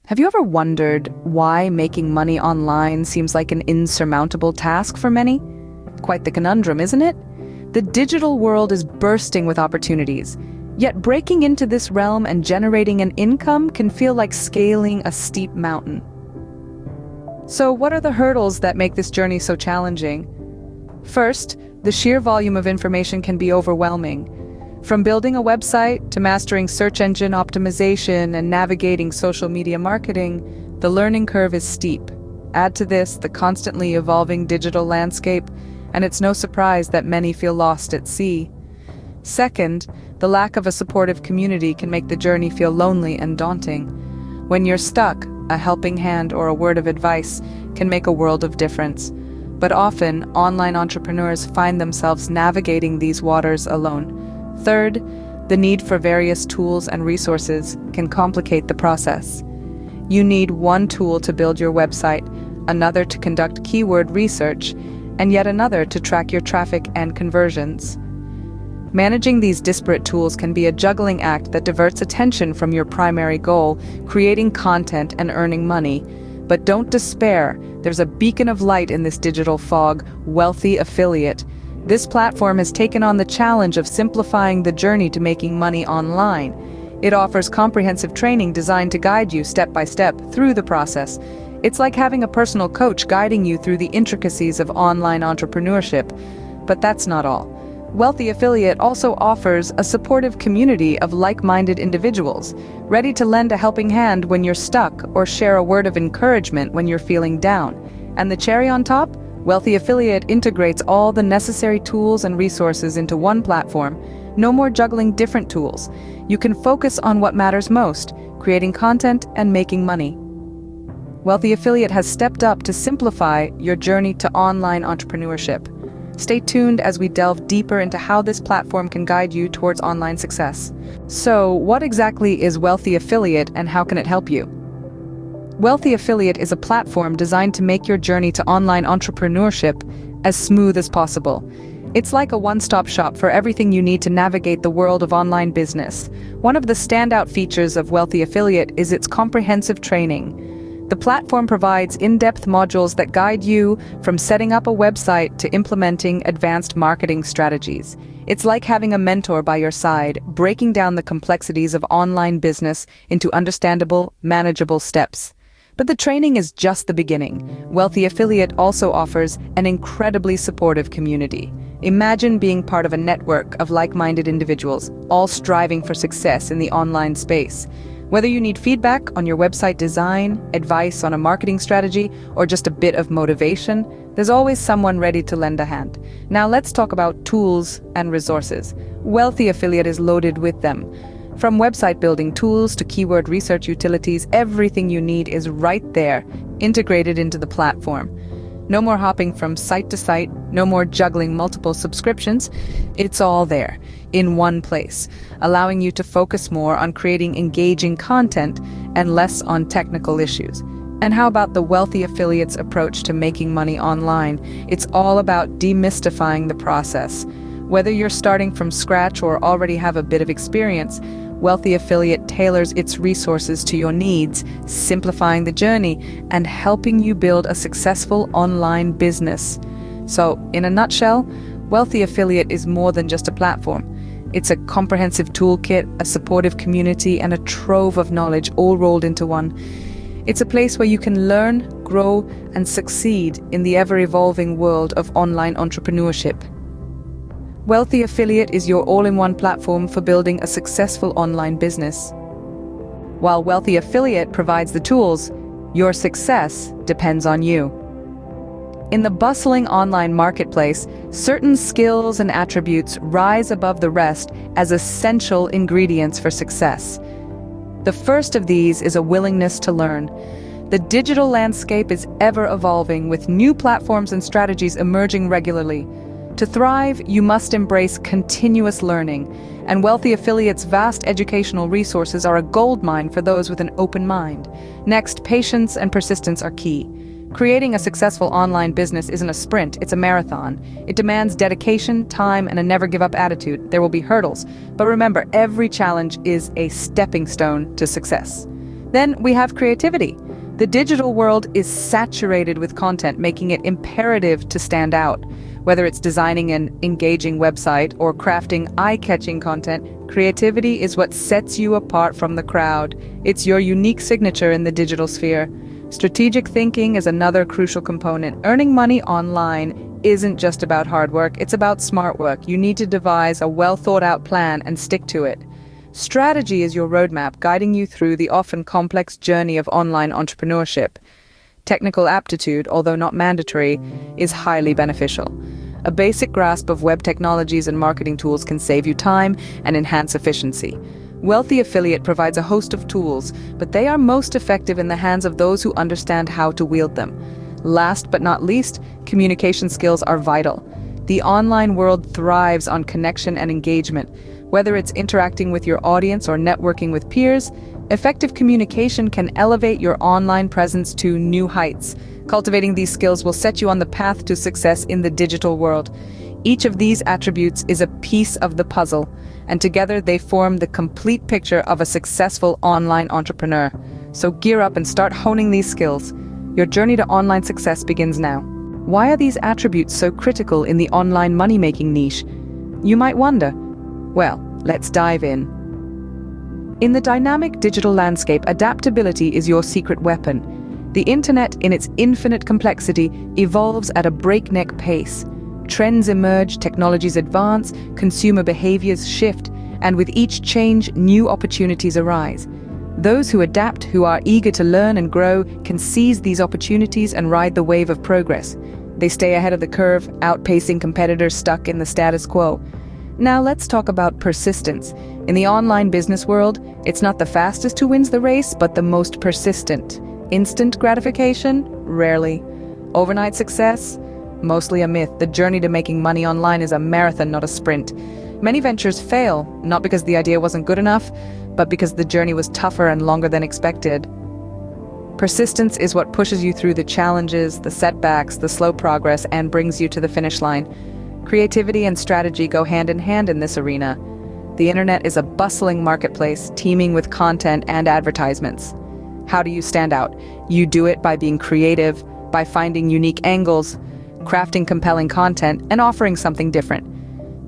Have you ever wondered why making money online seems like an insurmountable task for many? Quite the conundrum, isn't it? The digital world is bursting with opportunities, yet breaking into this realm and generating an income can feel like scaling a steep mountain. So what are the hurdles that make this journey so challenging? First, the sheer volume of information can be overwhelming. From building a website to mastering search engine optimization and navigating social media marketing, the learning curve is steep. Add to this the constantly evolving digital landscape, and it's no surprise that many feel lost at sea. Second, the lack of a supportive community can make the journey feel lonely and daunting. When you're stuck, a helping hand or a word of advice can make a world of difference. But often, online entrepreneurs find themselves navigating these waters alone. Third, the need for various tools and resources can complicate the process. You need one tool to build your website, another to conduct keyword research, and yet another to track your traffic and conversions. Managing these disparate tools can be a juggling act that diverts attention from your primary goal, creating content and earning money. But don't despair, there's a beacon of light in this digital fog, Wealthy Affiliate. This platform has taken on the challenge of simplifying the journey to making money online. It offers comprehensive training designed to guide you step by step through the process. It's like having a personal coach guiding you through the intricacies of online entrepreneurship. But that's not all. Wealthy Affiliate also offers a supportive community of like-minded individuals, ready to lend a helping hand when you're stuck or share a word of encouragement when you're feeling down. And the cherry on top? Wealthy Affiliate integrates all the necessary tools and resources into one platform. No more juggling different tools. You can focus on what matters most, creating content and making money. Wealthy Affiliate has stepped up to simplify your journey to online entrepreneurship. Stay tuned as we delve deeper into how this platform can guide you towards online success. So, what exactly is Wealthy Affiliate and how can it help you? Wealthy Affiliate is a platform designed to make your journey to online entrepreneurship as smooth as possible. It's like a one-stop shop for everything you need to navigate the world of online business. One of the standout features of Wealthy Affiliate is its comprehensive training. The platform provides in-depth modules that guide you from setting up a website to implementing advanced marketing strategies. It's like having a mentor by your side, breaking down the complexities of online business into understandable, manageable steps. But the training is just the beginning. Wealthy Affiliate also offers an incredibly supportive community. Imagine being part of a network of like-minded individuals, all striving for success in the online space. Whether you need feedback on your website design, advice on a marketing strategy, or just a bit of motivation, there's always someone ready to lend a hand. Now let's talk about tools and resources. Wealthy Affiliate is loaded with them. From website building tools to keyword research utilities, everything you need is right there, integrated into the platform. No more hopping from site to site, no more juggling multiple subscriptions. It's all there, in one place, allowing you to focus more on creating engaging content and less on technical issues. And how about the Wealthy Affiliate's approach to making money online? It's all about demystifying the process. Whether you're starting from scratch or already have a bit of experience, Wealthy Affiliate tailors its resources to your needs, simplifying the journey and helping you build a successful online business. So, in a nutshell, Wealthy Affiliate is more than just a platform. It's a comprehensive toolkit, a supportive community, and a trove of knowledge all rolled into one. It's a place where you can learn, grow, and succeed in the ever-evolving world of online entrepreneurship. Wealthy Affiliate is your all-in-one platform for building a successful online business. While Wealthy Affiliate provides the tools, your success depends on you. In the bustling online marketplace, certain skills and attributes rise above the rest as essential ingredients for success. The first of these is a willingness to learn. The digital landscape is ever-evolving, with new platforms and strategies emerging regularly. To thrive, you must embrace continuous learning, and Wealthy Affiliate's vast educational resources are a goldmine for those with an open mind. Next, patience and persistence are key. Creating a successful online business isn't a sprint, it's a marathon. It demands dedication, time, and a never-give-up attitude. There will be hurdles, but remember, every challenge is a stepping stone to success. Then we have creativity. The digital world is saturated with content, making it imperative to stand out. Whether it's designing an engaging website or crafting eye-catching content, creativity is what sets you apart from the crowd. It's your unique signature in the digital sphere. Strategic thinking is another crucial component. Earning money online isn't just about hard work, it's about smart work. You need to devise a well-thought-out plan and stick to it. Strategy is your roadmap, guiding you through the often complex journey of online entrepreneurship. Technical aptitude, although not mandatory, is highly beneficial. A basic grasp of web technologies and marketing tools can save you time and enhance efficiency. Wealthy Affiliate provides a host of tools, but they are most effective in the hands of those who understand how to wield them. Last but not least, communication skills are vital. The online world thrives on connection and engagement. Whether it's interacting with your audience or networking with peers, effective communication can elevate your online presence to new heights. Cultivating these skills will set you on the path to success in the digital world. Each of these attributes is a piece of the puzzle, and together they form the complete picture of a successful online entrepreneur. So gear up and start honing these skills. Your journey to online success begins now. Why are these attributes so critical in the online money-making niche? You might wonder. Well, let's dive in. In the dynamic digital landscape, adaptability is your secret weapon. The internet, in its infinite complexity, evolves at a breakneck pace. Trends emerge, technologies advance, consumer behaviors shift, and with each change, new opportunities arise. Those who adapt, who are eager to learn and grow, can seize these opportunities and ride the wave of progress. They stay ahead of the curve, outpacing competitors stuck in the status quo. Now let's talk about persistence. In the online business world, it's not the fastest who wins the race, but the most persistent. Instant gratification? Rarely. Overnight success? Mostly a myth. The journey to making money online is a marathon, not a sprint. Many ventures fail, not because the idea wasn't good enough, but because the journey was tougher and longer than expected. Persistence is what pushes you through the challenges, the setbacks, the slow progress, and brings you to the finish line. Creativity and strategy go hand in hand in this arena. The internet is a bustling marketplace, teeming with content and advertisements. How do you stand out? You do it by being creative, by finding unique angles, crafting compelling content, and offering something different.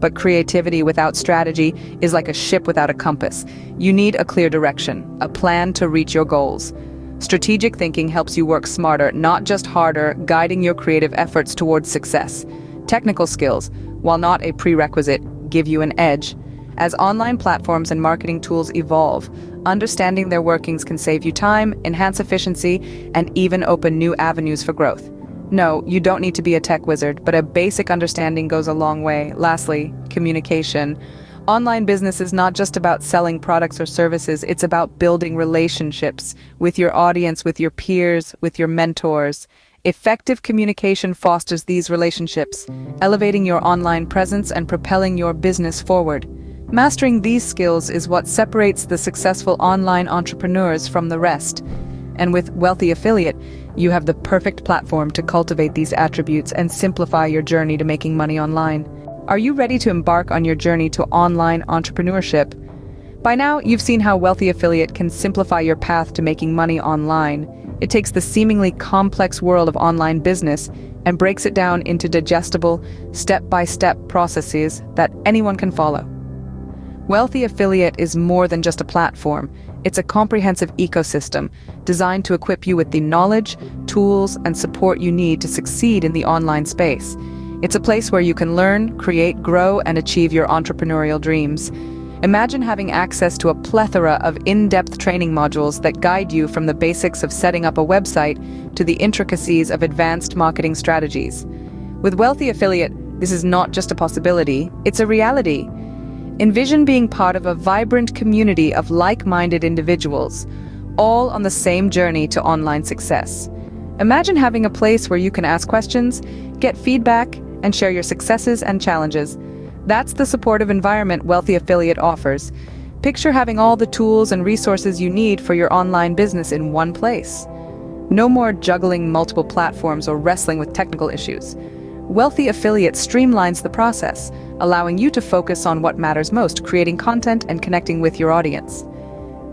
But creativity without strategy is like a ship without a compass. You need a clear direction, a plan to reach your goals. Strategic thinking helps you work smarter, not just harder, guiding your creative efforts towards success. Technical skills, while not a prerequisite, give you an edge. As online platforms and marketing tools evolve, understanding their workings can save you time, enhance efficiency, and even open new avenues for growth. No, you don't need to be a tech wizard, but a basic understanding goes a long way. Lastly, communication. Online business is not just about selling products or services, it's about building relationships with your audience, with your peers, with your mentors. Effective communication fosters these relationships, elevating your online presence and propelling your business forward. Mastering these skills is what separates the successful online entrepreneurs from the rest. And with Wealthy Affiliate, you have the perfect platform to cultivate these attributes and simplify your journey to making money online. Are you ready to embark on your journey to online entrepreneurship? By now, you've seen how Wealthy Affiliate can simplify your path to making money online. It takes the seemingly complex world of online business and breaks it down into digestible, step-by-step processes that anyone can follow. Wealthy Affiliate is more than just a platform. It's a comprehensive ecosystem designed to equip you with the knowledge, tools, and support you need to succeed in the online space. It's a place where you can learn, create, grow, and achieve your entrepreneurial dreams. Imagine having access to a plethora of in-depth training modules that guide you from the basics of setting up a website to the intricacies of advanced marketing strategies. With Wealthy Affiliate, this is not just a possibility, it's a reality. Envision being part of a vibrant community of like-minded individuals, all on the same journey to online success. Imagine having a place where you can ask questions, get feedback, and share your successes and challenges. That's the supportive environment Wealthy Affiliate offers. Picture having all the tools and resources you need for your online business in one place. No more juggling multiple platforms or wrestling with technical issues. Wealthy Affiliate streamlines the process, allowing you to focus on what matters most, creating content and connecting with your audience.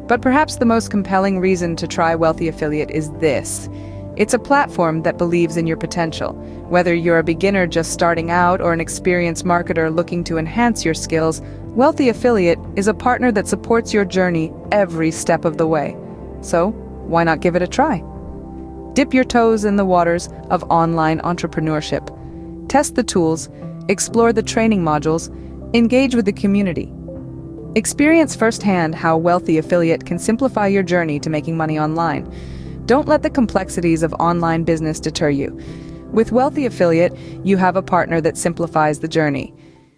But perhaps the most compelling reason to try Wealthy Affiliate is this. It's a platform that believes in your potential. Whether you're a beginner just starting out or an experienced marketer looking to enhance your skills, Wealthy Affiliate is a partner that supports your journey every step of the way. So, why not give it a try? Dip your toes in the waters of online entrepreneurship. Test the tools, explore the training modules, engage with the community. Experience firsthand how Wealthy Affiliate can simplify your journey to making money online. Don't let the complexities of online business deter you. With Wealthy Affiliate, you have a partner that simplifies the journey.